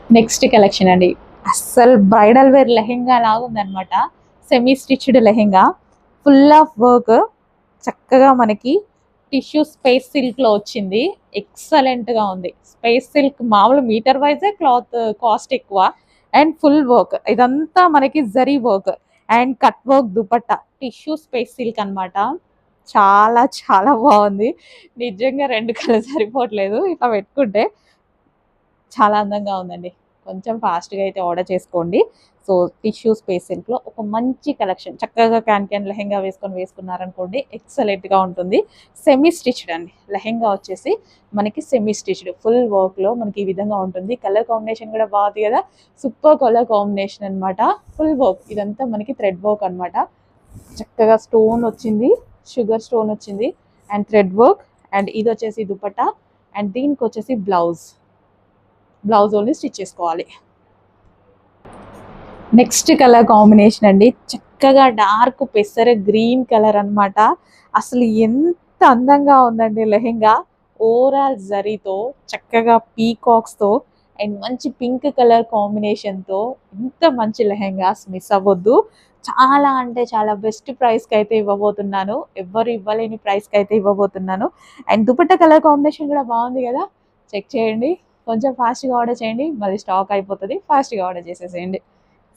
Next collection అండి, అస్సలు bridal wear lehenga లాగా ఉందన్నమాట. Semi stitched lehenga, full of work, చక్కగా మనకి టిష్యూ స్పేస్ సిల్క్ లో వచ్చింది. ఎక్సలెంట్ గా ఉంది. స్పేస్ సిల్క్ మామూలు మీటర్ వైజే క్లాత్ కాస్ట్ ఎక్కువ. అండ్ ఫుల్ వర్క్, ఇదంతా మనకి zari work and cut work dupatta, tissue space silk అన్నమాట. చాలా చాలా బాగుంది. నిజంగా రెండు కళ్ళు సరిపోవట్లేదు ఇట్లా పెట్టుకుంటే. చాలా అందంగా ఉందండి. కొంచెం ఫాస్ట్‌గా అయితే ఆర్డర్ చేసుకోండి. సో, టిష్యూ స్పేస్ సిల్క్‌లో ఒక మంచి కలెక్షన్. చక్కగా క్యాన్ లెహెంగా వేసుకున్నారనుకోండి, ఎక్సలెంట్‌గా ఉంటుంది. సెమీ స్టిచ్డ్ అండి. లెహెంగా వచ్చేసి మనకి సెమీ స్టిచ్డ్ ఫుల్ వర్క్‌లో మనకి ఈ విధంగా ఉంటుంది. కలర్ కాంబినేషన్ కూడా బాగుంది కదా! సూపర్ కలర్ కాంబినేషన్ అన్నమాట. ఫుల్ వర్క్, ఇదంతా మనకి థ్రెడ్ వర్క్ అన్నమాట. చక్కగా స్టోన్ వచ్చింది, షుగర్ స్టోన్ వచ్చింది అండ్ థ్రెడ్ వర్క్. అండ్ ఇది వచ్చేసి దుపట్టా అండ్ దీనికి వచ్చేసి బ్లౌజ్ ఓన్లీ స్టిచ్ చేసుకోవాలి. నెక్స్ట్ కలర్ కాంబినేషన్ అండి, చక్కగా డార్క్ పెసర గ్రీన్ కలర్ అన్నమాట. అసలు ఎంత అందంగా ఉందండి లెహెంగా. ఓవరాల్ జరీతో, చక్కగా పీకాక్స్తో అండ్ మంచి పింక్ కలర్ కాంబినేషన్తో, ఇంత మంచి లెహెంగాస్ మిస్ అవ్వద్దు. చాలా అంటే చాలా బెస్ట్ ప్రైస్కి అయితే ఇవ్వబోతున్నాను. ఎవ్వరు ఇవ్వలేని ప్రైస్కి అయితే ఇవ్వబోతున్నాను. అండ్ దుపట్టా కలర్ కాంబినేషన్ కూడా బాగుంది కదా, చెక్ చేయండి. కొంచెం ఫాస్ట్గా ఆర్డర్ చేయండి, మళ్ళీ స్టాక్ అయిపోతుంది. ఫాస్ట్గా ఆర్డర్ చేసేసేయండి.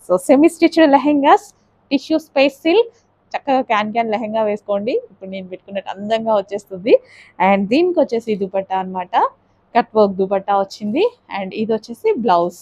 So, semi stitched lehengas, tissue space silk, చక్కగా క్యాన్ లెహెంగా వేసుకోండి. ఇప్పుడు నేను పెట్టుకున్నట్టు అందంగా వచ్చేస్తుంది. అండ్ దీనికి వచ్చేసి దుపట్టా అన్నమాట. కట్ వర్క్ దుపట్టా వచ్చింది అండ్ ఇది వచ్చేసి బ్లౌజ్.